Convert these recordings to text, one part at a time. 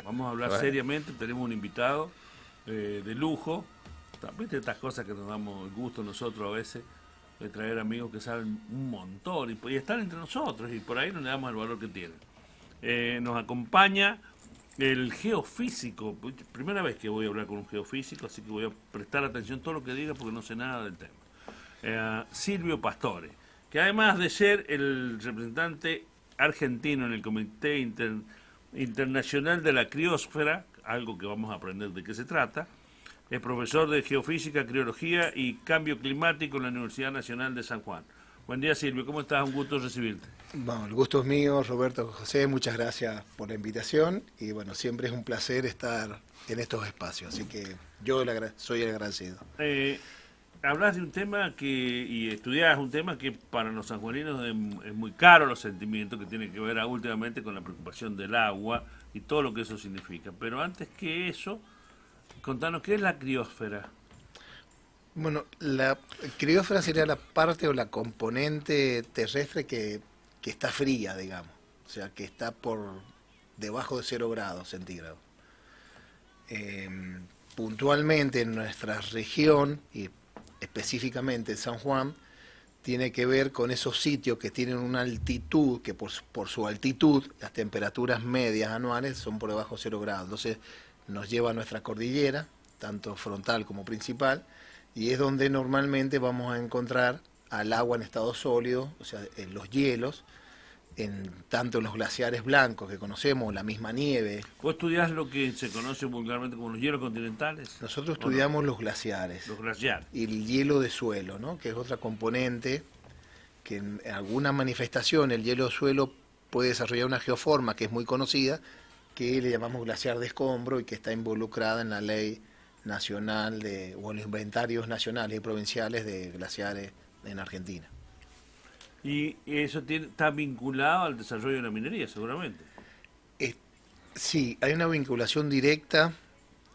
Vamos a hablar seriamente, tenemos un invitado de lujo. ¿Viste estas cosas que nos damos el gusto nosotros a veces de traer amigos que saben un montón y están entre nosotros y por ahí no le damos el valor que tienen? Nos acompaña el geofísico, primera vez que voy a hablar con un geofísico, así que voy a prestar atención a todo lo que diga porque no sé nada del tema. Silvio Pastore, que además de ser el representante argentino en el Comité Internacional de la Criósfera, algo que vamos a aprender de qué se trata, es profesor de Geofísica, Criología y Cambio Climático en la Universidad Nacional de San Juan. Buen día, Silvio, ¿cómo estás? Un gusto recibirte. Bueno, el gusto es mío, Roberto, José, muchas gracias por la invitación y bueno, siempre es un placer estar en estos espacios, así que yo soy el agradecido. Hablas de un tema y estudias un tema que para los sanjuaninos es muy caro, los sentimientos que tienen que ver últimamente con la preocupación del agua y todo lo que eso significa. Pero antes que eso, contanos, ¿qué es la criósfera? Bueno, la criósfera sería la parte o la componente terrestre que está fría, digamos, o sea, que está por debajo de 0 °C. Eh, Puntualmente en nuestra región, y específicamente en San Juan, tiene que ver con esos sitios que tienen una altitud, que por su altitud, las temperaturas medias anuales son por debajo de 0 grados. Entonces nos lleva a nuestra cordillera, tanto frontal como principal, y es donde normalmente vamos a encontrar al agua en estado sólido, o sea, en los hielos, tanto en los glaciares blancos que conocemos, la misma nieve. ¿Vos estudiás lo que se conoce vulgarmente como los hielos continentales? Nosotros ¿O no? estudiamos los glaciares Los glaciares. y el hielo de suelo, ¿no? Que es otra componente que en alguna manifestación el hielo de suelo puede desarrollar una geoforma que es muy conocida, que le llamamos glaciar de escombro y que está involucrada en la ley nacional o en los inventarios nacionales y provinciales de glaciares en Argentina. Y eso está vinculado al desarrollo de la minería, seguramente. Eh, sí, hay una vinculación directa.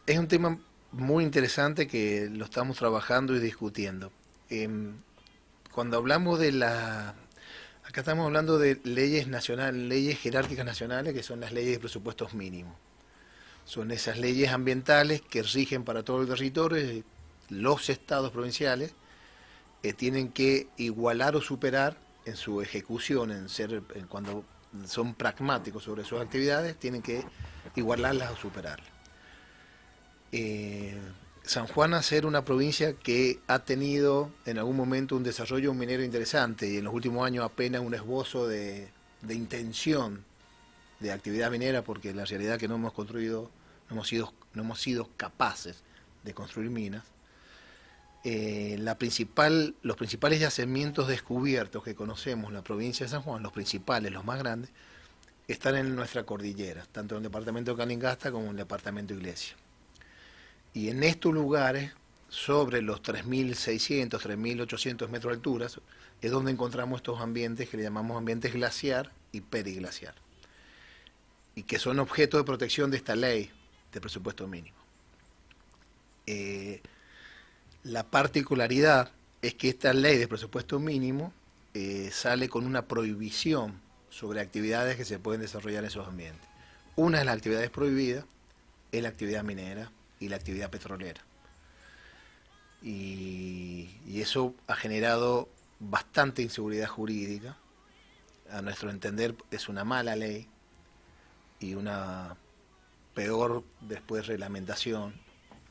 Es un tema muy interesante que lo estamos trabajando y discutiendo. Cuando hablamos acá estamos hablando de leyes nacionales, leyes jerárquicas nacionales, que son las leyes de presupuestos mínimos. Son esas leyes ambientales que rigen para todo el territorio y los estados provinciales tienen que igualar o superar en su ejecución, cuando son pragmáticos sobre sus actividades, tienen que igualarlas o superarlas. San Juan, a ser una provincia que ha tenido en algún momento un desarrollo minero interesante y en los últimos años apenas un esbozo de intención de actividad minera, porque la realidad es que no hemos construido, no hemos sido capaces de construir minas. Los principales yacimientos descubiertos que conocemos en la provincia de San Juan, los principales, los más grandes, están en nuestra cordillera, tanto en el departamento de Calingasta como en el departamento de Iglesia. Y en estos lugares, sobre los 3.600, 3.800 metros de altura, es donde encontramos estos ambientes que le llamamos ambientes glaciar y periglaciar, y que son objeto de protección de esta ley de presupuesto mínimo. La particularidad es que esta ley de presupuesto mínimo sale con una prohibición sobre actividades que se pueden desarrollar en esos ambientes. Una de las actividades prohibidas es la actividad minera y la actividad petrolera. Y eso ha generado bastante inseguridad jurídica. A nuestro entender es una mala ley y una peor después reglamentación,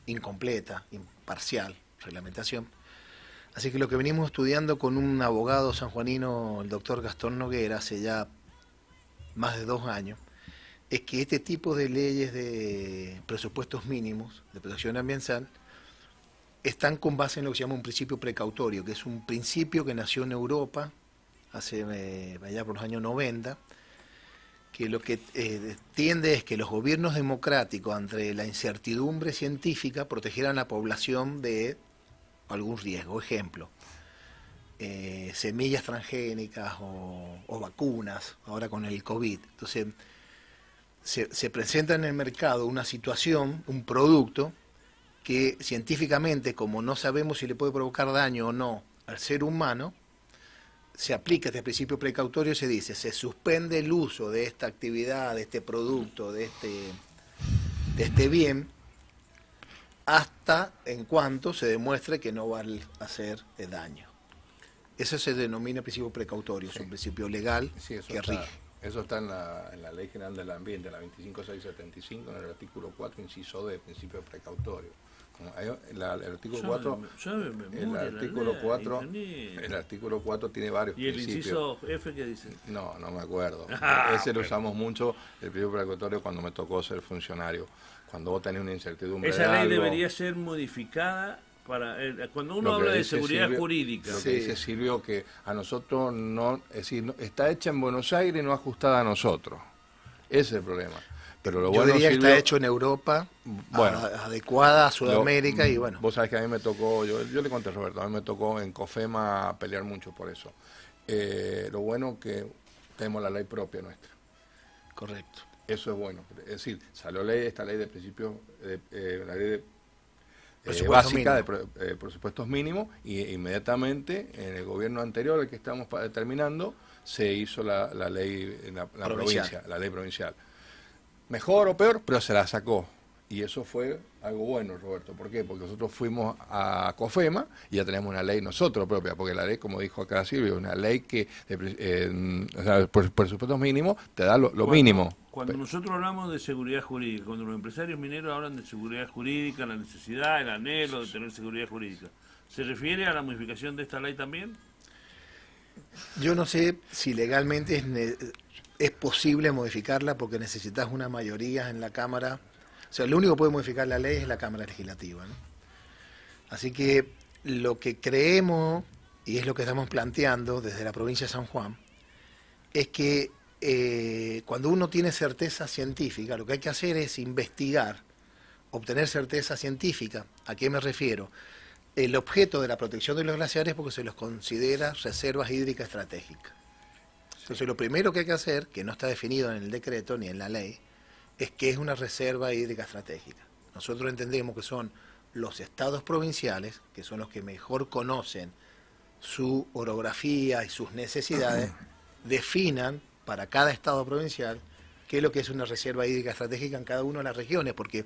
incompleta, imparcial reglamentación. Así que lo que venimos estudiando con un abogado sanjuanino, el doctor Gastón Noguera, hace ya más de 2 años, es que este tipo de leyes de presupuestos mínimos de protección ambiental están con base en lo que se llama un principio precautorio, que es un principio que nació en Europa hace allá por los años 90, que lo que tiende es que los gobiernos democráticos, ante la incertidumbre científica, protegieran a la población de algún riesgo. Ejemplo, semillas transgénicas o vacunas, ahora con el COVID. Entonces, se presenta en el mercado una situación, un producto, que científicamente, como no sabemos si le puede provocar daño o no al ser humano, se aplica este principio precautorio y se dice, se suspende el uso de esta actividad, de este producto, de esté bien hasta en cuanto se demuestre que no va a hacer daño. Eso se denomina principio precautorio, es un principio legal que rige. Eso está en la Ley General del Ambiente, la 25675, en el artículo 4, inciso D, principio precautorio. El artículo 4, el artículo 4 tiene varios principios. ¿Y el inciso F qué dice? No me acuerdo. Ese lo usamos mucho, el principio precautorio, cuando me tocó ser funcionario. Cuando vos tenés una incertidumbre de algo. Esa ley debería ser modificada para cuando uno habla de seguridad jurídica. Lo que dice Silvio, que a nosotros no, es decir, está hecha en Buenos Aires y no ajustada a nosotros. Ese es el problema. Pero lo yo bueno, diría Silvio, que está hecho en Europa, bueno, adecuada a Sudamérica y bueno. Vos sabés que a mí me tocó, yo le conté a Roberto, a mí me tocó en COFEMA pelear mucho por eso. Lo bueno que tenemos la ley propia nuestra. Correcto. Eso es bueno. Es decir, salió esta ley de principios, la ley de básica de presupuestos mínimos, y inmediatamente en el gobierno anterior, el que estamos terminando, se hizo la ley en la provincia, la ley provincial. Mejor o peor, pero se la sacó. Y eso fue algo bueno, Roberto. ¿Por qué? Porque nosotros fuimos a COFEMA y ya tenemos una ley nosotros propia, porque la ley, como dijo acá Silvio, una ley que o sea, por presupuestos mínimos te da lo mínimo. Cuando nosotros hablamos de seguridad jurídica, cuando los empresarios mineros hablan de seguridad jurídica, la necesidad, el anhelo de tener seguridad jurídica, ¿se refiere a la modificación de esta ley también? Yo no sé si legalmente es posible modificarla porque necesitas una mayoría en la Cámara. O sea, lo único que puede modificar la ley es la Cámara Legislativa, ¿no? Así que lo que creemos, y es lo que estamos planteando desde la provincia de San Juan, es que cuando uno tiene certeza científica, lo que hay que hacer es investigar, obtener certeza científica. ¿A qué me refiero? El objeto de la protección de los glaciares porque se los considera reservas hídricas estratégicas. Entonces lo primero que hay que hacer, que no está definido en el decreto ni en la ley, es que es una reserva hídrica estratégica. Nosotros entendemos que son los estados provinciales, que son los que mejor conocen su orografía y sus necesidades, definan para cada estado provincial qué es lo que es una reserva hídrica estratégica en cada una de las regiones, porque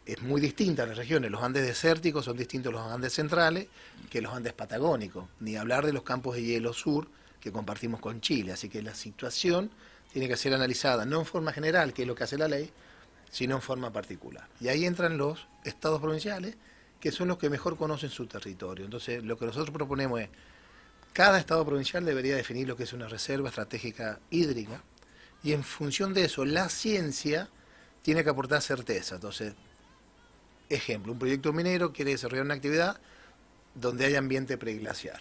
es muy distinta las regiones. Los Andes desérticos son distintos los Andes centrales que los Andes patagónicos, ni hablar de los campos de hielo sur que compartimos con Chile. Así que la situación tiene que ser analizada no en forma general, que es lo que hace la ley, sino en forma particular. Y ahí entran los estados provinciales, que son los que mejor conocen su territorio. Entonces, lo que nosotros proponemos es, cada estado provincial debería definir lo que es una reserva estratégica hídrica, y en función de eso, la ciencia tiene que aportar certeza. Entonces, ejemplo, un proyecto minero quiere desarrollar una actividad donde haya ambiente preglaciar.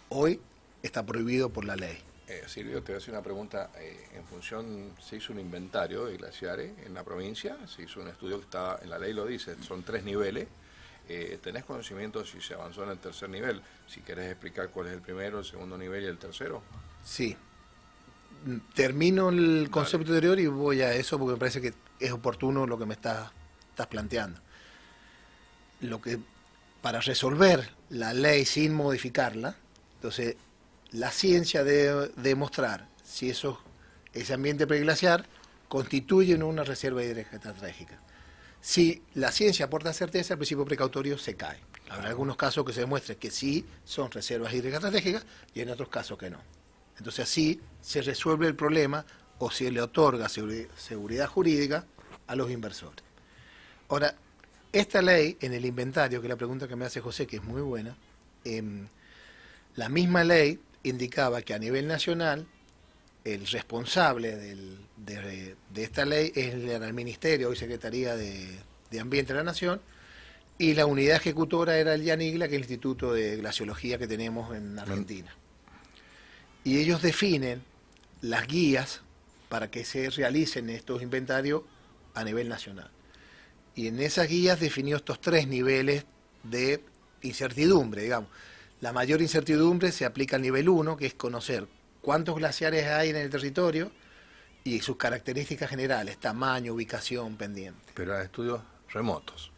Hoy está prohibido por la ley. Silvio, te voy a hacer una pregunta. En función, se hizo un inventario de glaciares en la provincia, se hizo un estudio que está, en la ley lo dice, son 3 niveles. ¿Tenés conocimiento si se avanzó en el tercer nivel? Si querés explicar cuál es el primero, el segundo nivel y el tercero. Sí. Termino el concepto anterior y voy a eso porque me parece que es oportuno lo que me estás planteando. Para resolver la ley sin modificarla, entonces la ciencia debe demostrar si ese ambiente preglaciar constituye una reserva hídrica estratégica. Si la ciencia aporta certeza, el principio precautorio se cae. Habrá algunos casos que se demuestre que sí son reservas hídricas estratégicas y en otros casos que no. Entonces así se resuelve el problema o se le otorga seguridad jurídica a los inversores. Ahora, esta ley en el inventario, que es la pregunta que me hace José, que es muy buena, la misma ley indicaba que a nivel nacional el responsable de esta ley es el Ministerio, hoy Secretaría de Ambiente de la Nación, y la unidad ejecutora era el IANIGLA, que es el Instituto de Glaciología que tenemos en Argentina. Y ellos definen las guías para que se realicen estos inventarios a nivel nacional. Y en esas guías definió estos 3 niveles de incertidumbre, digamos. La mayor incertidumbre se aplica al nivel 1, que es conocer cuántos glaciares hay en el territorio y sus características generales, tamaño, ubicación, pendiente. Pero hay estudios remotos,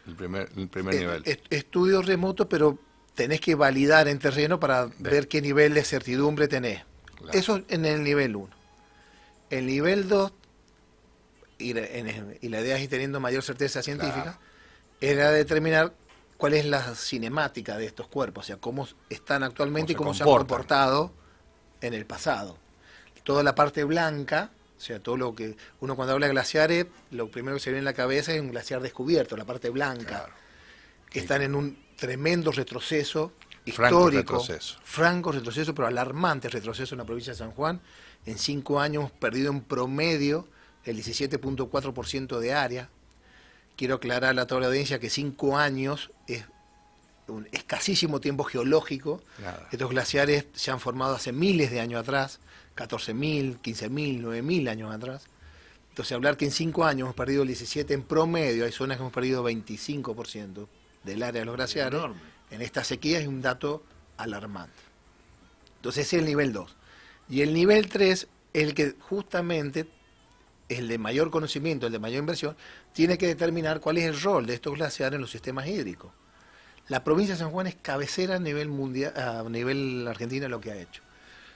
el primer nivel. Estudios remotos, pero tenés que validar en terreno para ver qué nivel de certidumbre tenés. Claro. Eso en el nivel 1. El nivel 2 y la idea es ir teniendo mayor certeza científica, era determinar cuál es la cinemática de estos cuerpos, o sea, cómo están actualmente y cómo se han comportado en el pasado. Toda la parte blanca, o sea, todo lo que uno cuando habla de glaciares, lo primero que se viene en la cabeza es un glaciar descubierto, la parte blanca, que están en un tremendo retroceso histórico, franco retroceso, pero alarmante retroceso en la provincia de San Juan. En 5 años hemos perdido en promedio el 17.4% de área. Quiero aclarar a toda la audiencia que 5 años es un escasísimo tiempo geológico. Nada. Estos glaciares se han formado hace miles de años atrás, 14.000, 15.000, 9.000 años atrás. Entonces hablar que en 5 años hemos perdido el 17% en promedio, hay zonas que hemos perdido 25% del área de los glaciares, en esta sequía es un dato alarmante. Entonces ese es el nivel 2. Y el nivel 3 es el que justamente, el de mayor conocimiento, el de mayor inversión, tiene que determinar cuál es el rol de estos glaciares en los sistemas hídricos. La provincia de San Juan es cabecera a nivel mundial, a nivel Argentina, lo que ha hecho.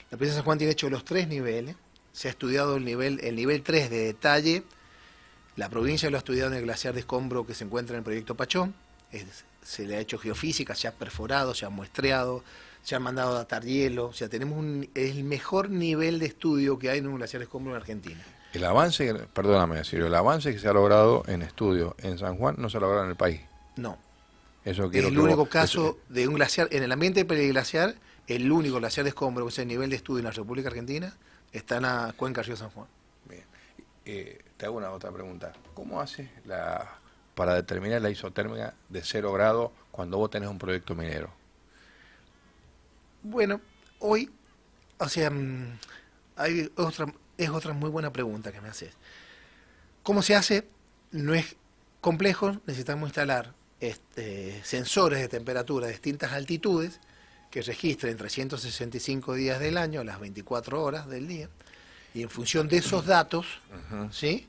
La provincia de San Juan tiene hecho los 3 niveles, se ha estudiado el nivel 3 de detalle, la provincia lo ha estudiado en el glaciar de Escombro que se encuentra en el proyecto Pachón, se le ha hecho geofísica, se ha perforado, se ha muestreado, se ha mandado a datar hielo, o sea, tenemos el mejor nivel de estudio que hay en un glaciar de Escombro en Argentina. El avance, perdóname, Silvio, el avance que se ha logrado en estudios en San Juan no se ha logrado en el país. No. Eso es el único caso de un glaciar, en el ambiente periglaciar, el único glaciar de Escombro, que es el nivel de estudio en la República Argentina, está en la cuenca Río San Juan. Bien. Te hago una otra pregunta. ¿Cómo haces para determinar la isotérmica de 0 grados cuando vos tenés un proyecto minero? Bueno, hoy, o sea, es otra muy buena pregunta que me haces. ¿Cómo se hace? No es complejo, necesitamos instalar sensores de temperatura de distintas altitudes que registren 365 días del año, las 24 horas del día, y en función de esos datos, ¿sí?,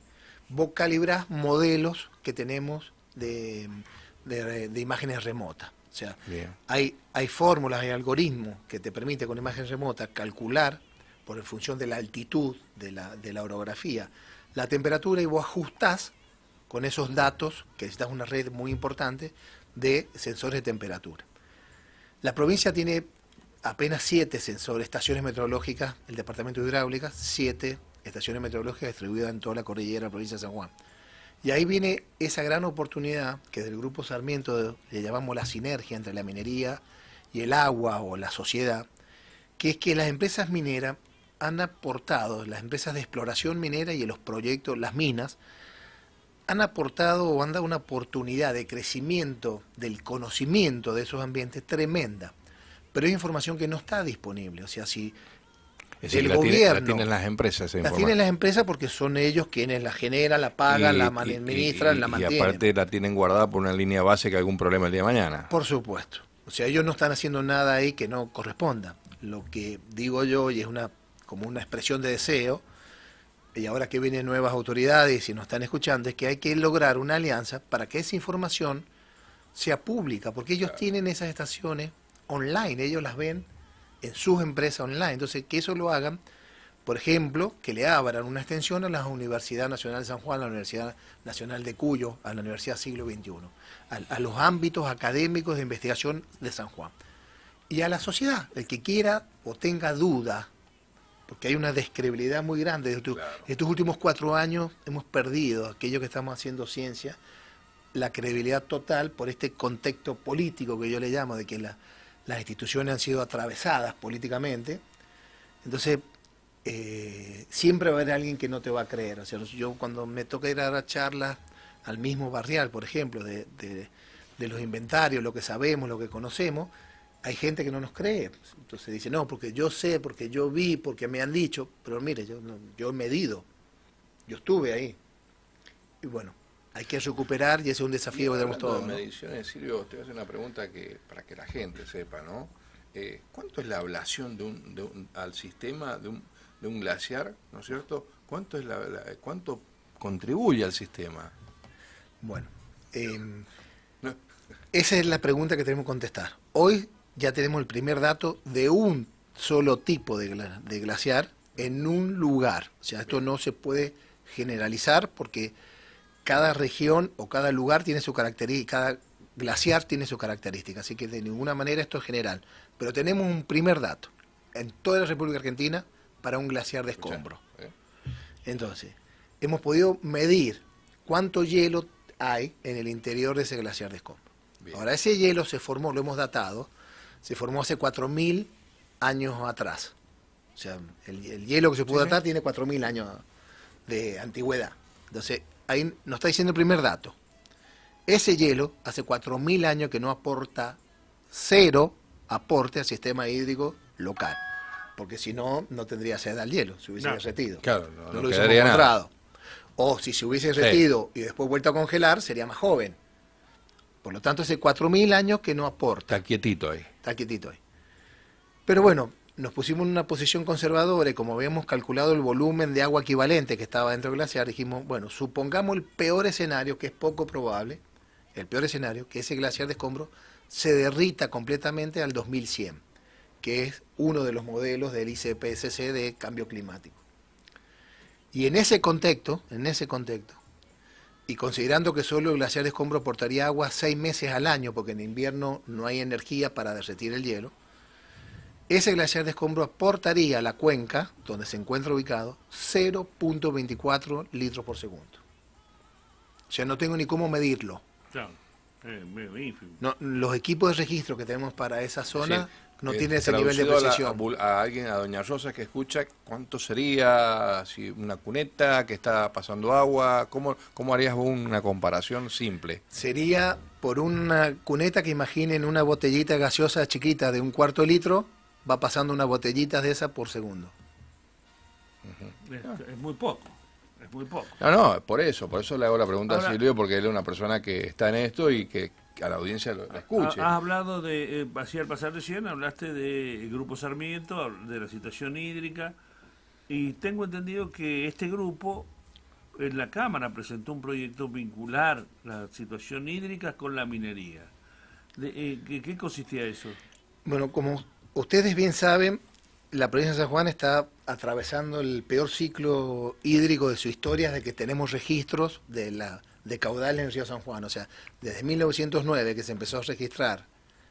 vos calibrás modelos que tenemos de imágenes remotas. O sea, hay fórmulas, hay algoritmos que te permiten con imagen remota calcular, en función de la altitud de la orografía, la temperatura, y vos ajustás con esos datos, que necesitas una red muy importante de sensores de temperatura. La provincia tiene apenas 7 sensores, estaciones meteorológicas, el departamento de hidráulica, 7 estaciones meteorológicas distribuidas en toda la cordillera de la provincia de San Juan. Y ahí viene esa gran oportunidad que del Grupo Sarmiento le llamamos la sinergia entre la minería y el agua o la sociedad, que es que las empresas mineras han aportado, las empresas de exploración minera y en los proyectos, las minas, han aportado o han dado una oportunidad de crecimiento del conocimiento de esos ambientes tremenda. Pero es información que no está disponible. O sea, si el gobierno... La tienen las empresas. La tienen las empresas porque son ellos quienes la generan, la pagan, la administran, la mantienen. Y aparte la tienen guardada por una línea base que hay algún problema el día de mañana. Por supuesto. O sea, ellos no están haciendo nada ahí que no corresponda. Lo que digo yo, y es como una expresión de deseo, y ahora que vienen nuevas autoridades y nos están escuchando, es que hay que lograr una alianza para que esa información sea pública, porque ellos tienen esas estaciones online, ellos las ven en sus empresas online. Entonces, que eso lo hagan, por ejemplo, que le abran una extensión a la Universidad Nacional de San Juan, a la Universidad Nacional de Cuyo, a la Universidad Siglo XXI, a los ámbitos académicos de investigación de San Juan. Y a la sociedad, el que quiera o tenga duda, porque hay una descredibilidad muy grande. Estos últimos 4 años hemos perdido, aquellos que estamos haciendo ciencia, la credibilidad total por este contexto político que yo le llamo, de que las instituciones han sido atravesadas políticamente. Entonces, siempre va a haber alguien que no te va a creer. O sea, yo cuando me toca ir a dar charlas al mismo barrial, por ejemplo, de los inventarios, lo que sabemos, lo que conocemos, hay gente que no nos cree. Entonces dice, no, porque yo sé, porque yo vi, porque me han dicho. Pero mire, yo he medido, yo estuve ahí. Y bueno, hay que recuperar, y ese es un desafío que tenemos todos, ¿no? Mediciones, Silvio, te voy a hacer una pregunta para que la gente sepa, ¿no? ¿Cuánto es la ablación al sistema de un glaciar, ¿no es cierto? ¿Cuánto contribuye al sistema? Bueno, esa es la pregunta que tenemos que contestar. Hoy ya tenemos el primer dato de un solo tipo de glaciar en un lugar. O sea, esto no se puede generalizar porque cada región o cada lugar tiene su característica, cada glaciar tiene su característica, así que de ninguna manera esto es general. Pero tenemos un primer dato en toda la República Argentina para un glaciar de escombro. Entonces, hemos podido medir cuánto hielo hay en el interior de ese glaciar de escombro. Bien. Ahora, ese hielo se formó, lo hemos datado, se formó hace 4.000 años atrás. O sea, el hielo que se pudo datar tiene 4.000 años de antigüedad. Entonces, ahí nos está diciendo el primer dato. Ese hielo hace 4.000 años que no aporta cero aporte al sistema hídrico local. Porque si no, no tendría sed al hielo, si hubiese derretido. Claro, no no lo hubiésemos quedaría encontrado. nada. O si se hubiese derretido y después vuelto a congelar, sería más joven. Por lo tanto, hace 4.000 años que no aporta. Está quietito ahí. Está quietito ahí. Pero bueno, nos pusimos en una posición conservadora y como habíamos calculado el volumen de agua equivalente que estaba dentro del glaciar, dijimos, bueno, supongamos el peor escenario, que es poco probable, el peor escenario, que ese glaciar de escombro se derrita completamente al 2100, que es uno de los modelos del IPCC de cambio climático. Y en ese contexto, y considerando que solo el glaciar de escombro aportaría agua 6 meses al año, porque en invierno no hay energía para derretir el hielo, ese glaciar de escombro aportaría a la cuenca, donde se encuentra ubicado, 0.24 litros por segundo. O sea, no tengo ni cómo medirlo. Claro, no, los equipos de registro que tenemos para esa zona no tienen ese nivel de traducido precisión. A alguien, a doña Rosa que escucha, ¿cuánto sería si una cuneta que está pasando agua? ¿Cómo harías una comparación simple? Sería por una cuneta que imaginen una botellita gaseosa chiquita de 1/4 litro, va pasando una botellita de esa por segundo. Es muy poco. Es muy poco. No, por eso le hago la pregunta Ahora, a Silvio, porque él es una persona que está en esto y que a la audiencia lo escuche. Has hablado de, así al pasar recién, hablaste de Grupo Sarmiento, de la situación hídrica, y tengo entendido que este grupo en la Cámara presentó un proyecto vincular la situación hídrica con la minería. ¿Qué consistía eso? Bueno, como ustedes bien saben, la provincia de San Juan está atravesando el peor ciclo hídrico de su historia desde que tenemos registros de caudales en el río San Juan. O sea, desde 1909 que se empezó a registrar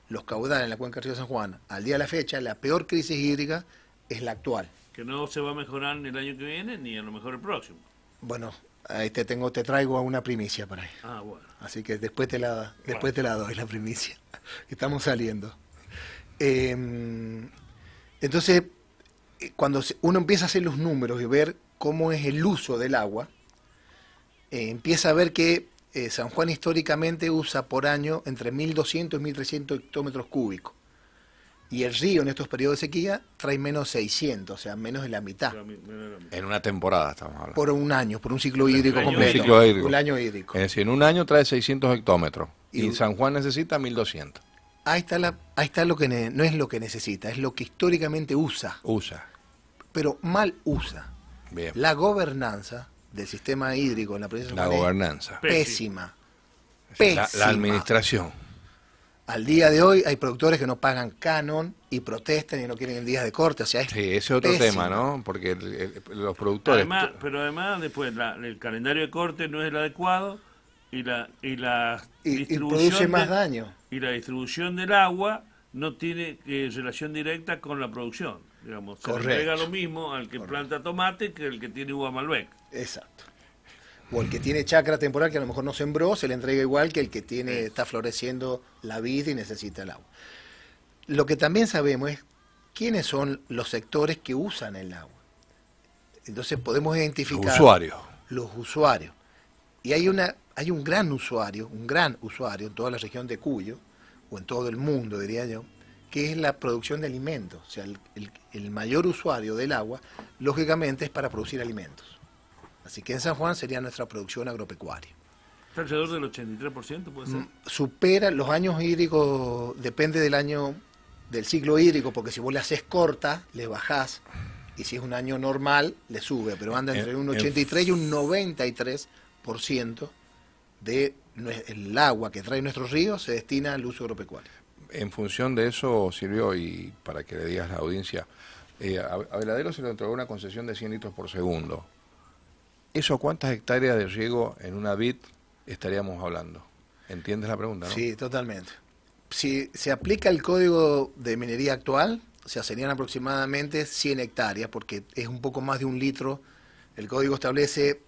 los caudales en la cuenca del río San Juan, al día de la fecha, la peor crisis hídrica es la actual. Que no se va a mejorar ni el año que viene, ni a lo mejor el próximo. Bueno, ahí te traigo una primicia por ahí. Ah, bueno. Así que después te la doy, la primicia. Estamos saliendo. Entonces, cuando uno empieza a hacer los números y ver cómo es el uso del agua, empieza a ver que San Juan históricamente usa por año entre 1.200 y 1.300 hectómetros cúbicos. Y el río en estos periodos de sequía trae menos 600, o sea, menos de la mitad. En una temporada estamos hablando. Por un año, por un ciclo hídrico completo. Un ciclo hídrico. Un año hídrico. Es decir, en un año trae 600 hectómetros y San Juan necesita 1.200. Ahí está lo que no es lo que necesita, es lo que históricamente usa. Pero mal usa. Bien. La gobernanza del sistema hídrico en la provincia de San La Juan gobernanza. es pésima. La administración. Al día de hoy hay productores que no pagan canon y protestan y no quieren el día de corte. O sea, sí, ese es otro tema, ¿no? Porque los productores... Además, después el calendario de corte no es el adecuado y distribución produce más daño. Y la distribución del agua no tiene relación directa con la producción. Digamos, se le entrega lo mismo al que planta tomate que el que tiene uva Malbec. Exacto. O el que tiene chacra temporal que a lo mejor no sembró, se le entrega igual que el que está floreciendo la vid y necesita el agua. Lo que también sabemos es quiénes son los sectores que usan el agua. Entonces podemos identificar los usuarios. Y hay un gran usuario en toda la región de Cuyo, o en todo el mundo diría yo, que es la producción de alimentos. O sea, el mayor usuario del agua, lógicamente, es para producir alimentos. Así que en San Juan sería nuestra producción agropecuaria. ¿Está alrededor del 83%, puede ser? Supera los años hídricos, depende del ciclo hídrico, porque si vos le haces corta, le bajás, y si es un año normal, le sube, pero anda entre un 83 y un 93% del agua que trae nuestros ríos se destina al uso agropecuario. En función de eso, Silvio, y para que le digas a la audiencia, a Veladero se le entregó una concesión de 100 litros por segundo. ¿Eso cuántas hectáreas de riego en una vid estaríamos hablando? ¿Entiendes la pregunta, no? Sí, totalmente. Si se aplica el código de minería actual, o sea, serían aproximadamente 100 hectáreas, porque es un poco más de 1 litro. El código establece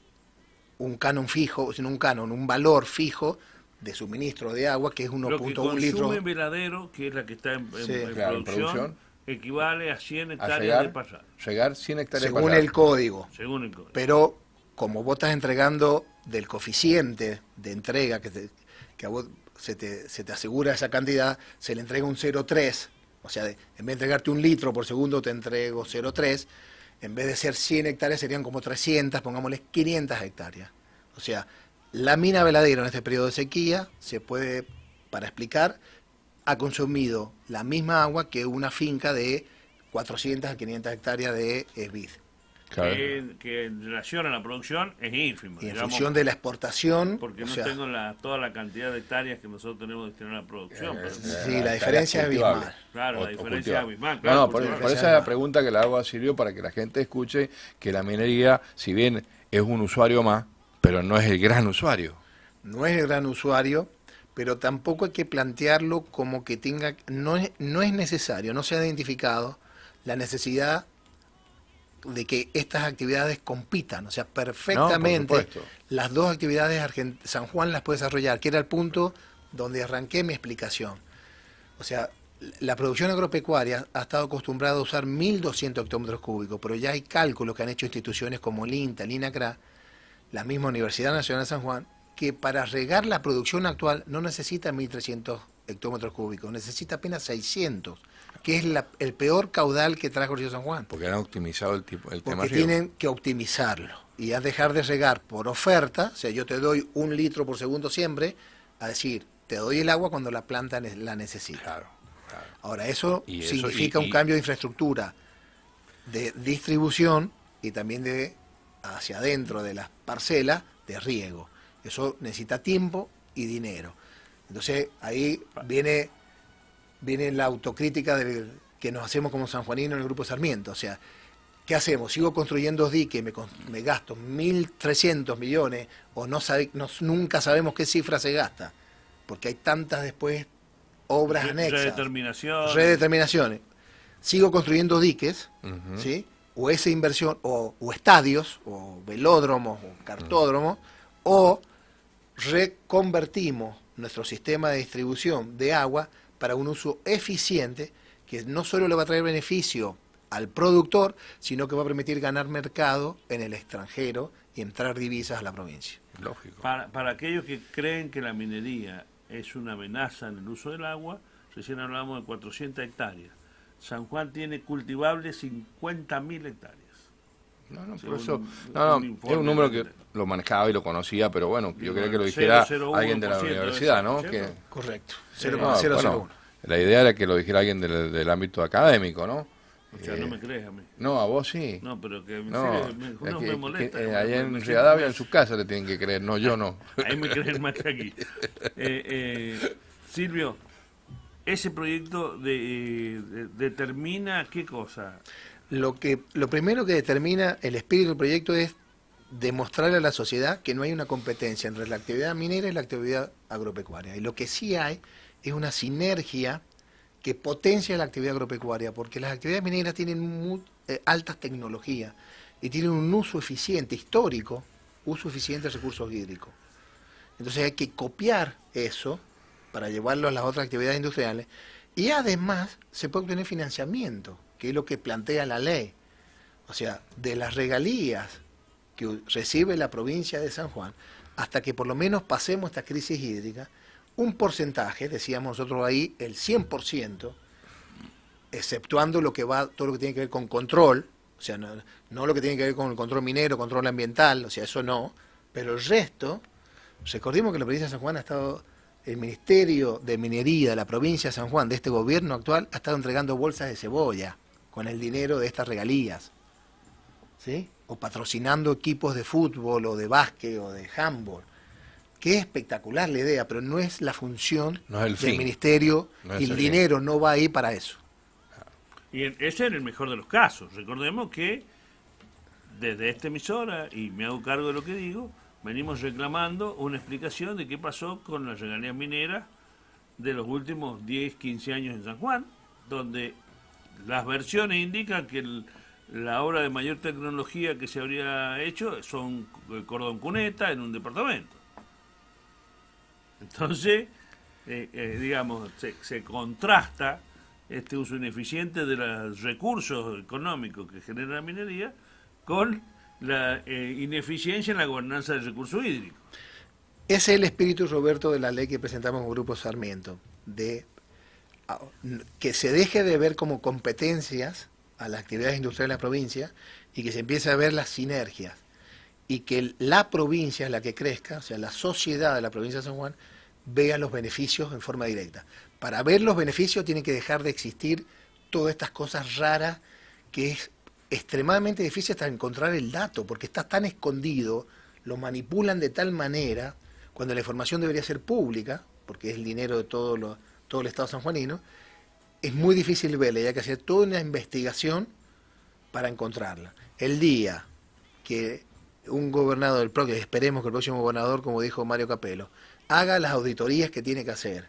un canon fijo, sino un canon, un valor fijo de suministro de agua, que es 1.1 litros. El veladero, que es la que está en Claro, producción, equivale a 100 hectáreas de pasar. Llegar 100 hectáreas según el código. Según el código. Pero como vos estás entregando del coeficiente de entrega que a vos se te asegura esa cantidad, se le entrega un 0,3, o sea, en vez de entregarte 1 litro por segundo, te entrego 0,3, en vez de ser 100 hectáreas serían como 300, pongámosle 500 hectáreas. O sea, la mina Veladero en este periodo de sequía, se puede, para explicar, ha consumido la misma agua que una finca de 400 a 500 hectáreas de vid. Claro. Que en relación a la producción es ínfimo. Y en función de la exportación... Porque no tengo toda la cantidad de hectáreas que nosotros tenemos destinado a la producción. Sí, la diferencia es abismal. Claro, la diferencia es abismal. Claro, no, por esa es la pregunta que la hago, sirvió para que la gente escuche que la minería, si bien es un usuario más, pero no es el gran usuario. No es el gran usuario, pero tampoco hay que plantearlo como que tenga... No es necesario, no se ha identificado la necesidad de que estas actividades compitan, o sea, perfectamente las dos actividades San Juan las puede desarrollar, que era el punto donde arranqué mi explicación. O sea, la producción agropecuaria ha estado acostumbrada a usar 1.200 hectómetros cúbicos, pero ya hay cálculos que han hecho instituciones como el INTA, el INACRA, la misma Universidad Nacional de San Juan, que para regar la producción actual no necesita 1.300 hectómetros cúbicos, necesita apenas 600, que es el peor caudal que trajo el río San Juan. Porque han optimizado el tema río. Porque tienen que optimizarlo y a dejar de regar por oferta, o sea, yo te doy 1 litro por segundo siempre, a decir, te doy el agua cuando la planta la necesita. Claro. Ahora, eso significa un cambio de infraestructura, de distribución y también de hacia adentro de las parcelas de riego. Eso necesita tiempo y dinero. Entonces, ahí viene la autocrítica que nos hacemos como sanjuaninos en el Grupo Sarmiento. O sea, ¿qué hacemos? ¿Sigo construyendo diques, me gasto 1.300 millones o nunca sabemos qué cifra se gasta? Porque hay tantas después obras anexas. Redeterminaciones. Sigo construyendo diques, ¿sí? O esa inversión, o estadios, o velódromos, o cartódromos, o reconvertimos nuestro sistema de distribución de agua para un uso eficiente que no solo le va a traer beneficio al productor, sino que va a permitir ganar mercado en el extranjero y entrar divisas a la provincia. Lógico. Para aquellos que creen que la minería es una amenaza en el uso del agua, recién hablamos de 400 hectáreas. San Juan tiene cultivables 50.000 hectáreas. Por eso, es un número que lo manejaba y lo conocía, pero bueno, yo quería que lo dijera alguien de la universidad, ¿no? Correcto. La idea era que lo dijera alguien del ámbito académico, ¿no? O sea, no me crees a mí. No, a vos sí. No, pero que me molesta. Allá en Rivadavia, en su casa, te tienen que creer, no, yo no. Ahí me creen más que aquí. Silvio, ¿ese proyecto determina qué cosa? Lo primero que determina el espíritu del proyecto es demostrarle a la sociedad que no hay una competencia entre la actividad minera y la actividad agropecuaria. Y lo que sí hay es una sinergia que potencia la actividad agropecuaria, porque las actividades mineras tienen altas tecnologías y tienen un uso eficiente, histórico, uso eficiente de recursos hídricos. Entonces hay que copiar eso para llevarlo a las otras actividades industriales y además se puede obtener financiamiento, que es lo que plantea la ley. O sea, de las regalías que recibe la provincia de San Juan, hasta que por lo menos pasemos esta crisis hídrica, un porcentaje, decíamos nosotros ahí, el 100%, exceptuando todo lo que tiene que ver con control, o sea, no lo que tiene que ver con el control minero, control ambiental, o sea, eso no, pero el resto, recordemos que la provincia de San Juan ha estado, el Ministerio de Minería de la provincia de San Juan, de este gobierno actual, ha estado entregando bolsas de cebolla con el dinero de estas regalías, ¿sí? O patrocinando equipos de fútbol o de básquet o de handball. Que es espectacular la idea, pero no es la función del ministerio y el dinero no va ahí para eso. Y ese era el mejor de los casos. Recordemos que desde esta emisora, y me hago cargo de lo que digo, venimos reclamando una explicación de qué pasó con las regalías mineras de los últimos 10, 15 años en San Juan, donde las versiones indican que la obra de mayor tecnología que se habría hecho son cordón cuneta en un departamento. Entonces, digamos, se contrasta este uso ineficiente de los recursos económicos que genera la minería con la ineficiencia en la gobernanza del recurso hídrico. Ese es el espíritu, Roberto, de la ley que presentamos en Grupo Sarmiento, de que se deje de ver como competencias a las actividades industriales de la provincia y que se empiece a ver las sinergias, y que la provincia es la que crezca, o sea, la sociedad de la provincia de San Juan vea los beneficios en forma directa. Para ver los beneficios tienen que dejar de existir todas estas cosas raras que es extremadamente difícil hasta encontrar el dato, porque está tan escondido, lo manipulan de tal manera, cuando la información debería ser pública, porque es el dinero de todo el Estado sanjuanino, es muy difícil verla y hay que hacer toda una investigación para encontrarla. El día que un gobernador, esperemos que el próximo gobernador, como dijo Mario Capello, haga las auditorías que tiene que hacer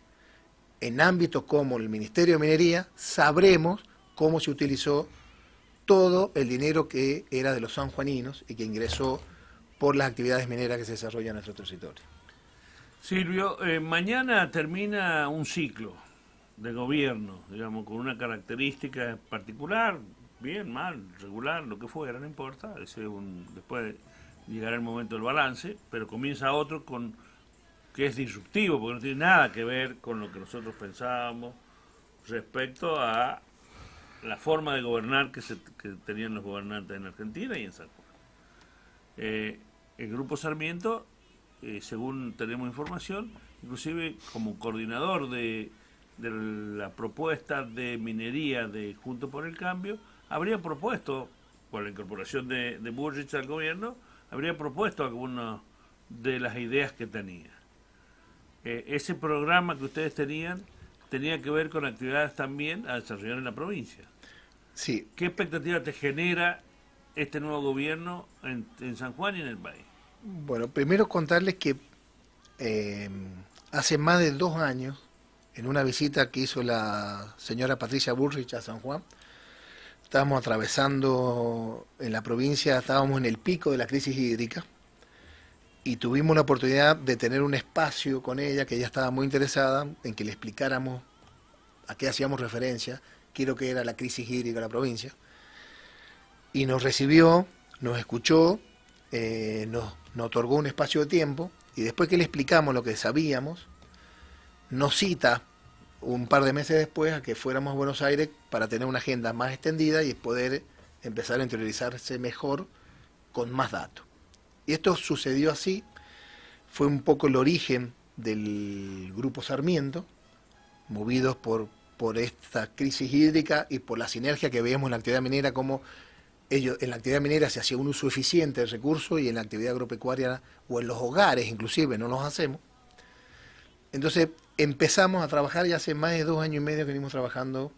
en ámbitos como el Ministerio de Minería, sabremos cómo se utilizó todo el dinero que era de los sanjuaninos y que ingresó por las actividades mineras que se desarrollan en nuestro territorio. Silvio, mañana termina un ciclo de gobierno, digamos, con una característica particular, bien, mal, regular, lo que fuera, no importa, después llegará el momento del balance, pero comienza otro que es disruptivo, porque no tiene nada que ver con lo que nosotros pensábamos respecto a la forma de gobernar que tenían los gobernantes en Argentina y en San Juan. El Grupo Sarmiento, según tenemos información, inclusive como coordinador de la propuesta de minería de Juntos por el Cambio, habría propuesto, con la incorporación de Bullrich al gobierno, habría propuesto algunas de las ideas que tenía. Ese programa que ustedes tenían tenía que ver con actividades también a desarrollar en la provincia. Sí. ¿Qué expectativa te genera este nuevo gobierno en San Juan y en el país? Bueno, primero contarles que hace más de 2 años, en una visita que hizo la señora Patricia Bullrich a San Juan, estábamos atravesando en la provincia, estábamos en el pico de la crisis hídrica, y tuvimos la oportunidad de tener un espacio con ella, que ella estaba muy interesada en que le explicáramos a qué hacíamos referencia, qué es lo que era la crisis hídrica de la provincia, y nos recibió, nos escuchó, nos otorgó un espacio de tiempo, y después que le explicamos lo que sabíamos, nos cita un par de meses después a que fuéramos a Buenos Aires para tener una agenda más extendida y poder empezar a interiorizarse mejor con más datos. Y esto sucedió así, fue un poco el origen del Grupo Sarmiento, movidos por esta crisis hídrica y por la sinergia que veíamos en la actividad minera, como en la actividad minera se hacía un uso eficiente del recurso y en la actividad agropecuaria o en los hogares inclusive no los hacemos. Entonces empezamos a trabajar y hace más de 2 años y medio que venimos trabajando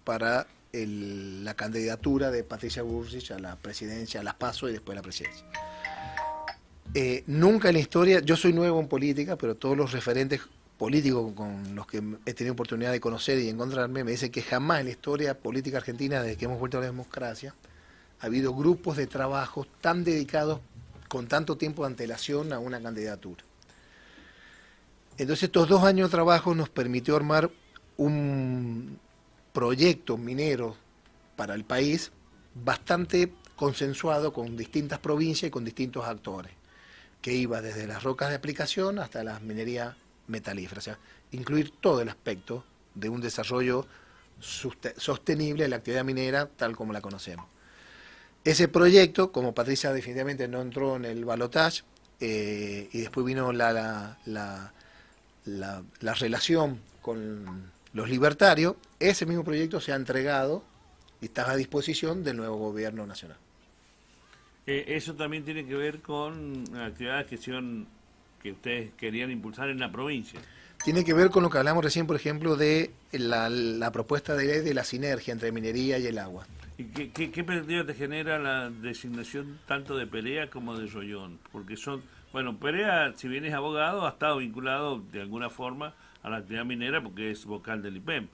para la candidatura de Patricia Bullrich a la presidencia, a las PASO y después a la presidencia. Nunca en la historia, yo soy nuevo en política, pero todos los referentes políticos con los que he tenido oportunidad de conocer y encontrarme me dicen que jamás en la historia política argentina, desde que hemos vuelto a la democracia, ha habido grupos de trabajo tan dedicados con tanto tiempo de antelación a una candidatura. Entonces estos 2 años de trabajo nos permitió armar un proyecto minero para el país bastante consensuado con distintas provincias y con distintos actores, que iba desde las rocas de aplicación hasta las minerías metalíferas, o sea, incluir todo el aspecto de un desarrollo sostenible de la actividad minera tal como la conocemos. Ese proyecto, como Patricia definitivamente no entró en el balotaje, y después vino la relación con los libertarios, ese mismo proyecto se ha entregado y está a disposición del nuevo gobierno nacional. Eso también tiene que ver con actividades que se han que ustedes querían impulsar en la provincia. Tiene que ver con lo que hablamos recién, por ejemplo, de la propuesta de ley de la sinergia entre minería y el agua. ¿Y qué perspectiva te genera la designación tanto de Perea como de Rollón? Porque son, bueno, Perea, si bien es abogado, ha estado vinculado de alguna forma a la actividad minera porque es vocal del IPEM,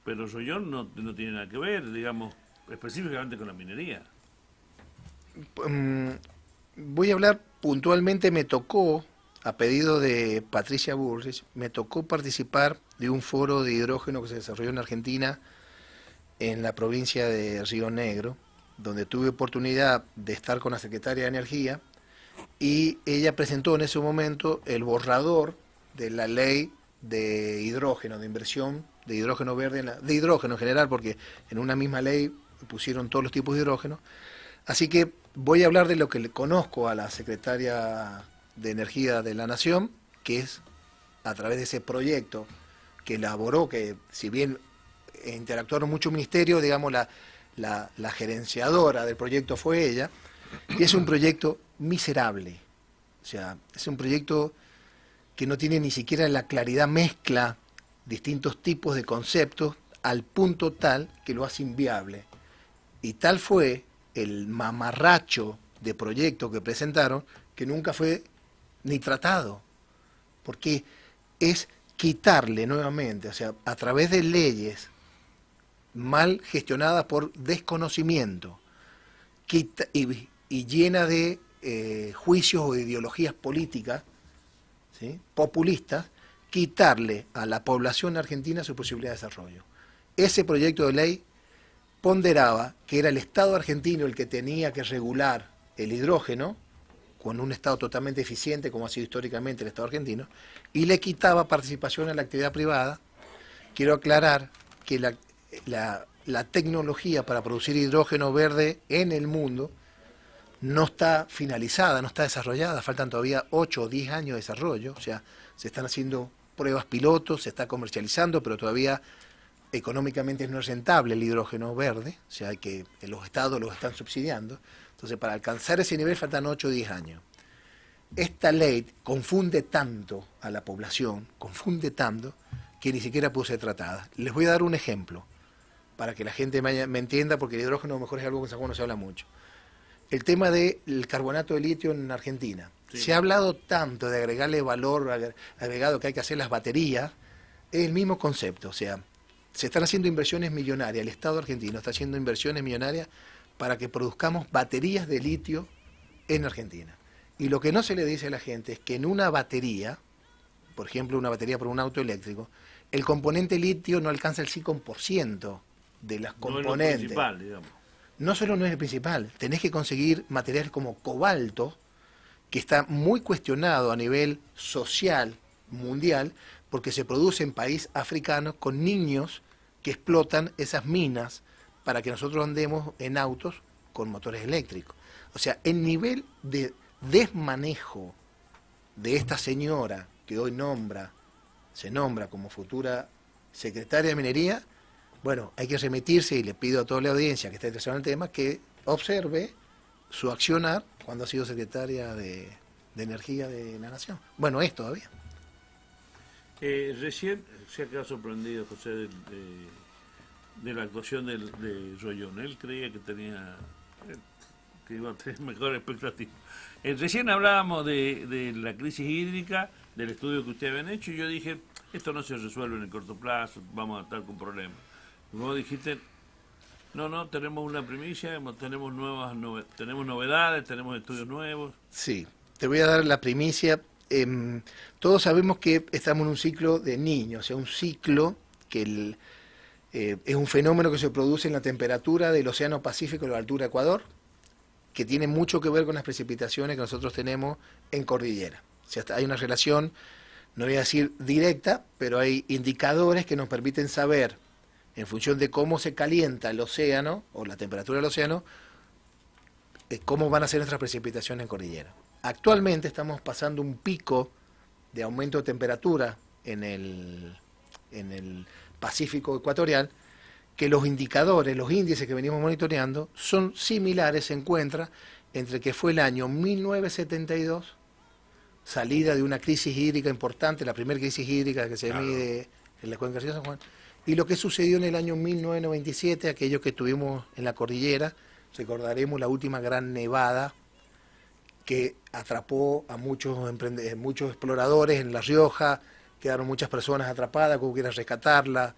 pero Rollón no tiene nada que ver, digamos, específicamente con la minería. Voy a hablar puntualmente, me tocó, a pedido de Patricia Bullrich, me tocó participar de un foro de hidrógeno que se desarrolló en Argentina, en la provincia de Río Negro, donde tuve oportunidad de estar con la secretaria de Energía, y ella presentó en ese momento el borrador de la ley de hidrógeno, de inversión de hidrógeno verde, de hidrógeno en general, porque en una misma ley pusieron todos los tipos de hidrógeno. Así que voy a hablar de lo que le conozco a la secretaria de Energía de la Nación, que es a través de ese proyecto que elaboró, que si bien interactuaron muchos ministerios, digamos, la gerenciadora del proyecto fue ella, y es un proyecto miserable. O sea, es un proyecto que no tiene ni siquiera la claridad, mezcla distintos tipos de conceptos al punto tal que lo hace inviable. Y tal fue el mamarracho de proyecto que presentaron que nunca fue ni tratado, porque es quitarle nuevamente, o sea, a través de leyes mal gestionadas por desconocimiento y llena de juicios o ideologías políticas, ¿sí?, populistas, quitarle a la población argentina su posibilidad de desarrollo. Ese proyecto de ley ponderaba que era el Estado argentino el que tenía que regular el hidrógeno, con un Estado totalmente eficiente, como ha sido históricamente el Estado argentino, y le quitaba participación a la actividad privada. Quiero aclarar que la tecnología para producir hidrógeno verde en el mundo no está finalizada, no está desarrollada, faltan todavía 8 o 10 años de desarrollo, o sea, se están haciendo pruebas pilotos, se está comercializando, pero todavía económicamente no es rentable el hidrógeno verde, o sea, que los estados los están subsidiando. Entonces, para alcanzar ese nivel faltan 8 o 10 años. Esta ley confunde tanto a la población, confunde tanto, que ni siquiera pudo ser tratada. Les voy a dar un ejemplo, para que la gente me entienda, porque el hidrógeno a lo mejor es algo que en San Juan no se habla mucho. El tema del carbonato de litio en Argentina. Sí. Se ha hablado tanto de agregarle valor agregado que hay que hacer las baterías, es el mismo concepto, o sea, se están haciendo inversiones millonarias, el Estado argentino está haciendo inversiones millonarias para que produzcamos baterías de litio en Argentina. Y lo que no se le dice a la gente es que en una batería, por ejemplo una batería para un auto eléctrico, el componente litio no alcanza el 5% de las componentes. No es lo principal, digamos. No solo no es el principal, tenés que conseguir materiales como cobalto, que está muy cuestionado a nivel social, mundial, porque se produce en países africanos con niños que explotan esas minas para que nosotros andemos en autos con motores eléctricos. O sea, el nivel de desmanejo de esta señora que hoy se nombra como futura secretaria de Minería, bueno, hay que remitirse, y le pido a toda la audiencia que está interesada en el tema, que observe su accionar cuando ha sido secretaria de Energía de la Nación. Bueno, es todavía. Recién se ha quedado sorprendido, José, de la actuación de Rollón. Él creía que que iba a tener mejor expectativa. Recién hablábamos de la crisis hídrica, del estudio que ustedes habían hecho, y yo dije, esto no se resuelve en el corto plazo, vamos a estar con problemas. Y vos dijiste, no, tenemos una primicia, tenemos novedades, tenemos estudios nuevos. Sí, te voy a dar la primicia. Todos sabemos que estamos en un ciclo de niños, o sea, un ciclo que es un fenómeno que se produce en la temperatura del Océano Pacífico a la altura de Ecuador, que tiene mucho que ver con las precipitaciones que nosotros tenemos en cordillera. O sea, hay una relación, no voy a decir directa, pero hay indicadores que nos permiten saber, en función de cómo se calienta el océano, o la temperatura del océano, cómo van a ser nuestras precipitaciones en cordillera. Actualmente estamos pasando un pico de aumento de temperatura en el Pacífico ecuatorial, que los indicadores, los índices que venimos monitoreando, son similares, se encuentran entre que fue el año 1972, salida de una crisis hídrica importante, la primera crisis hídrica que se mide en la cuenca del río San Juan, y lo que sucedió en el año 1997, aquello que tuvimos en la cordillera, recordaremos la última gran nevada que atrapó a muchos exploradores en La Rioja, quedaron muchas personas atrapadas, hubo que ir a rescatarla.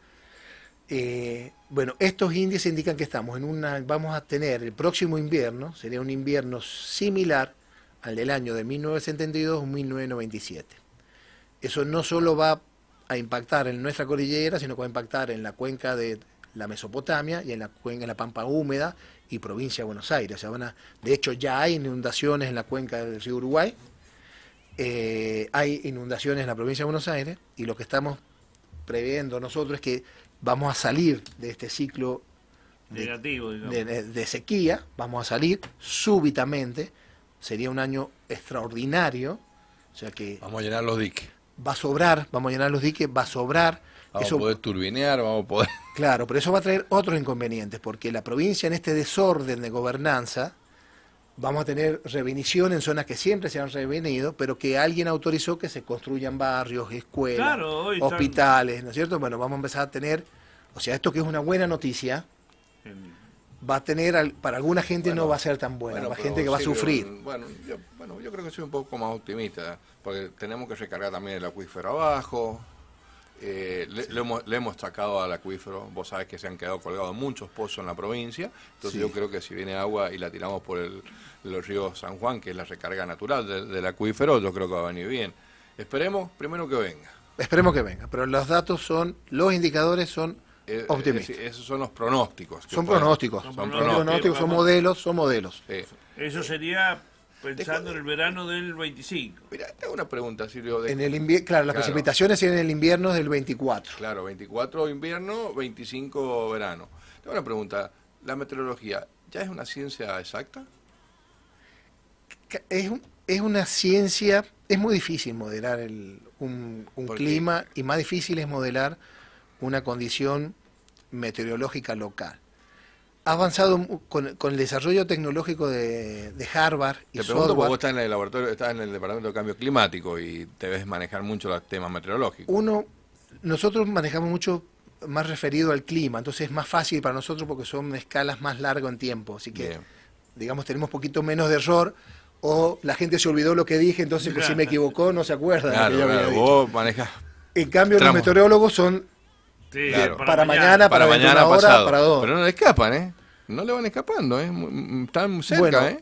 Bueno, estos índices indican que vamos a tener el próximo invierno, sería un invierno similar al del año de 1972 o 1997. Eso no solo va a impactar en nuestra cordillera, sino que va a impactar en la cuenca de la Mesopotamia y en la cuenca de la Pampa Húmeda y provincia de Buenos Aires. O sea, de hecho ya hay inundaciones en la cuenca del río Uruguay, hay inundaciones en la provincia de Buenos Aires, y lo que estamos previendo nosotros es que vamos a salir de este ciclo negativo, de sequía, vamos a salir súbitamente, sería un año extraordinario, o sea que vamos a llenar los diques. Va a sobrar, vamos a llenar los diques, va a sobrar. Vamos a poder turbinear, vamos a poder... Claro, pero eso va a traer otros inconvenientes, porque la provincia en este desorden de gobernanza, vamos a tener revenición en zonas que siempre se han revenido, pero que alguien autorizó que se construyan barrios, escuelas, hospitales, ¿no es cierto? Bueno, vamos a empezar a tener, o sea, esto que es una buena noticia, va a tener, para alguna gente no va a ser tan buena, va gente que va a sufrir. Yo creo que soy un poco más optimista, porque tenemos que recargar también el acuífero abajo. Le hemos sacado al acuífero, vos sabés que se han quedado colgados muchos pozos en la provincia, entonces yo creo que si viene agua y la tiramos por el río San Juan, que es la recarga natural del acuífero, yo creo que va a venir bien. Esperemos primero que venga. Esperemos que venga, pero los datos los indicadores son optimistas. Esos son los pronósticos. Son pronósticos, son modelos. Eso sería... Pensando en el verano del 25. Mira, tengo una pregunta, Silvio. Claro, las precipitaciones en el invierno del 24. Claro, 24 invierno, 25 verano. Tengo una pregunta. ¿La meteorología ya es una ciencia exacta? Es una ciencia, es muy difícil modelar un clima, y más difícil es modelar una condición meteorológica local. Ha avanzado con el desarrollo tecnológico de Harvard y Te pregunto software. porque vos estás en el laboratorio, estás en el Departamento de Cambio Climático y debes manejar mucho los temas meteorológicos. Nosotros manejamos mucho más referido al clima, entonces es más fácil para nosotros porque son escalas más largas en tiempo, así que, digamos, tenemos poquito menos de error, o la gente se olvidó lo que dije, entonces si me equivocó no se acuerda. Claro, vos manejas... En cambio, los meteorólogos son... Sí, para mañana, para una hora, para dos. Pero no le escapan, no le van escapando, están cerca. Bueno,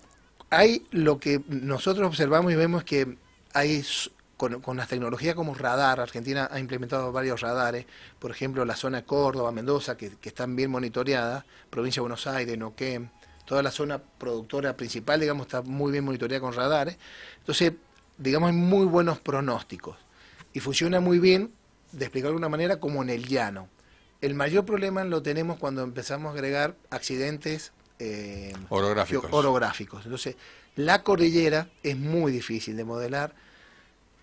hay lo que nosotros observamos y vemos que hay, con las tecnologías como radar, Argentina ha implementado varios radares, por ejemplo la zona de Córdoba, Mendoza, que están bien monitoreadas, provincia de Buenos Aires, Neuquén, toda la zona productora principal, digamos, está muy bien monitoreada con radares. Entonces, digamos, hay muy buenos pronósticos y funciona muy bien, de explicarlo de una manera, como en el llano. El mayor problema lo tenemos cuando empezamos a agregar accidentes orográficos. Entonces, la cordillera es muy difícil de modelar.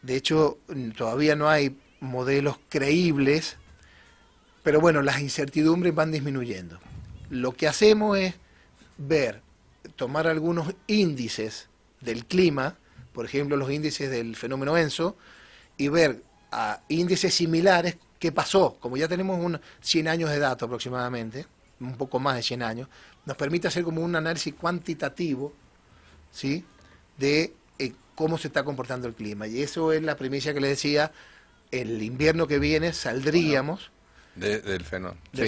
De hecho, todavía no hay modelos creíbles, pero bueno, las incertidumbres van disminuyendo. Lo que hacemos es tomar algunos índices del clima, por ejemplo, los índices del fenómeno ENSO, y ver a índices similares qué pasó. Como ya tenemos 100 años de datos aproximadamente, un poco más de 100 años, nos permite hacer como un análisis cuantitativo, ¿sí?, de cómo se está comportando el clima. Y eso es la primicia que les decía, el invierno que viene saldríamos del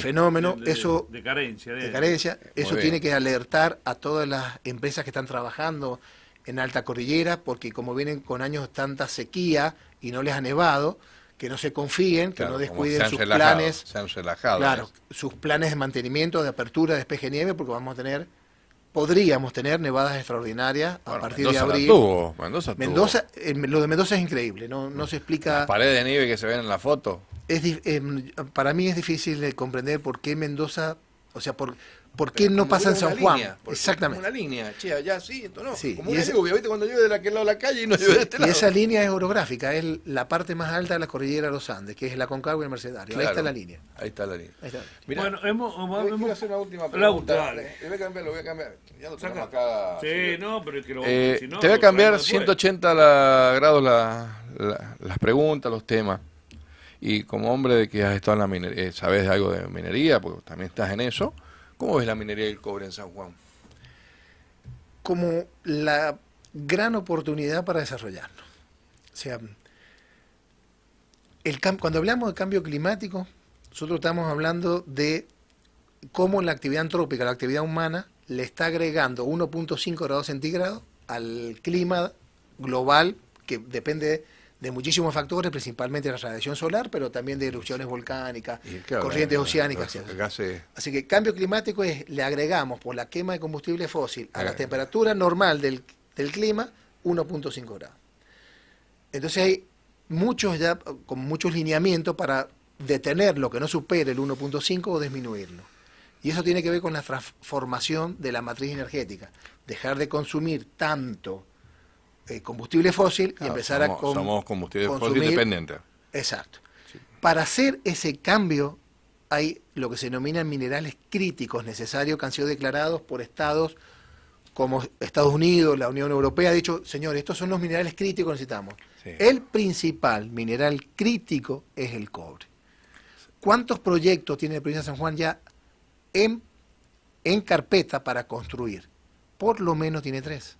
fenómeno, de carencia. Eso tiene que alertar a todas las empresas que están trabajando en alta cordillera, porque como vienen con años de tanta sequía y no les ha nevado, que no se confíen, que no descuiden sus planes, sus planes de mantenimiento, de apertura, de despeje de nieve, porque podríamos tener nevadas extraordinarias a partir de abril. Mendoza, lo de Mendoza es increíble, no se explica. Las paredes de nieve que se ven en la foto. Para mí es difícil de comprender por qué Mendoza, o sea, ¿Por qué no pasa en San Juan? Exactamente. Una línea, che, allá sí, esto no. Sí, como una lluvia, ¿viste? Cuando llueve de aquel lado de la calle y no llueve de este lado. Y esa línea es orográfica, es la parte más alta de la cordillera de los Andes, que es la Concagua y el Mercedario. Claro, ahí está la línea. Ahí está la línea. Mirá, bueno, quiero hacer una última pregunta. Lo voy a cambiar. Ya lo tenemos acá. Sí, no, pero es que si no, te voy a cambiar 180 grados las preguntas, los temas. Y como hombre de que has estado en la minería, sabes algo de minería, porque también estás en eso. ¿Cómo ves la minería del cobre en San Juan? Como la gran oportunidad para desarrollarlo. O sea, cuando hablamos de cambio climático, nosotros estamos hablando de cómo la actividad antrópica, la actividad humana, le está agregando 1.5 grados centígrados al clima global, que depende de muchísimos factores, principalmente la radiación solar, pero también de erupciones volcánicas, corrientes oceánicas. Así que cambio climático le agregamos por la quema de combustible fósil a la temperatura normal del clima 1.5 grados. Entonces hay con muchos lineamientos para detener lo que no supere el 1.5 o disminuirlo. Y eso tiene que ver con la transformación de la matriz energética. Dejar de consumir tanto combustible fósil y empezar somos combustible fósil dependientes. Exacto. Sí. Para hacer ese cambio hay lo que se denominan minerales críticos necesarios que han sido declarados por estados como Estados Unidos, la Unión Europea, ha dicho, señores, estos son los minerales críticos que necesitamos. Sí. El principal mineral crítico es el cobre. ¿Cuántos proyectos tiene la provincia de San Juan ya en carpeta para construir? Por lo menos tiene 3.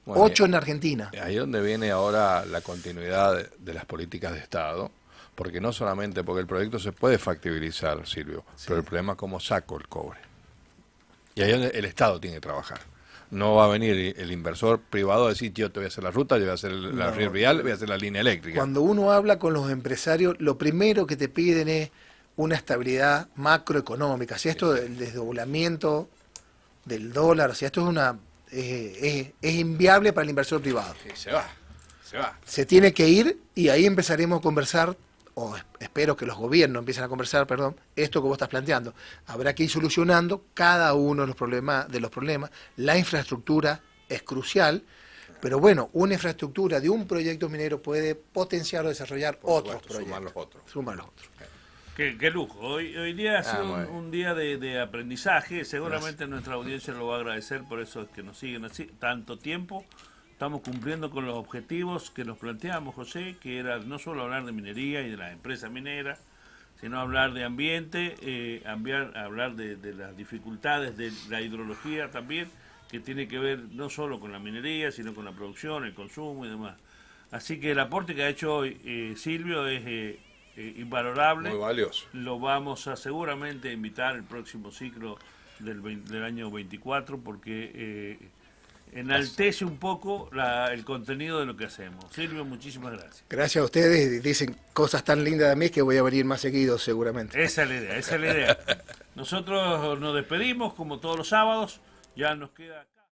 Bueno, 8 en Argentina. Ahí es donde viene ahora la continuidad de las políticas de Estado, porque no solamente porque el proyecto se puede factibilizar, Silvio, sí, pero el problema es cómo saco el cobre. Y ahí es donde el Estado tiene que trabajar. No va a venir el inversor privado a decir, yo te voy a hacer la ruta, yo voy a hacer la red vial, voy a hacer la línea eléctrica. Cuando uno habla con los empresarios, lo primero que te piden es una estabilidad macroeconómica. Si esto del desdoblamiento del dólar, si esto es una... es inviable para el inversor privado. Sí, se va. Se tiene que ir y ahí empezaremos a conversar, o espero que los gobiernos empiecen a conversar, esto que vos estás planteando. Habrá que ir solucionando cada uno de los problemas. La infraestructura es crucial, pero bueno, una infraestructura de un proyecto minero puede potenciar o desarrollar otros proyectos. Sumar los otros. Qué lujo. Hoy día ha sido un día de aprendizaje. Seguramente nuestra audiencia lo va a agradecer, por eso es que nos siguen así tanto tiempo. Estamos cumpliendo con los objetivos que nos planteamos, José, que era no solo hablar de minería y de las empresas mineras, sino hablar de ambiente, hablar de las dificultades de la hidrología también, que tiene que ver no solo con la minería, sino con la producción, el consumo y demás. Así que el aporte que ha hecho hoy Silvio es... invalorable. Muy valioso. Lo vamos a seguramente invitar el próximo ciclo del año 24 porque enaltece un poco el contenido de lo que hacemos. Silvio, muchísimas gracias. Gracias a ustedes, dicen cosas tan lindas de mí que voy a venir más seguido seguramente. Esa es la idea. Nosotros nos despedimos como todos los sábados, ya nos queda...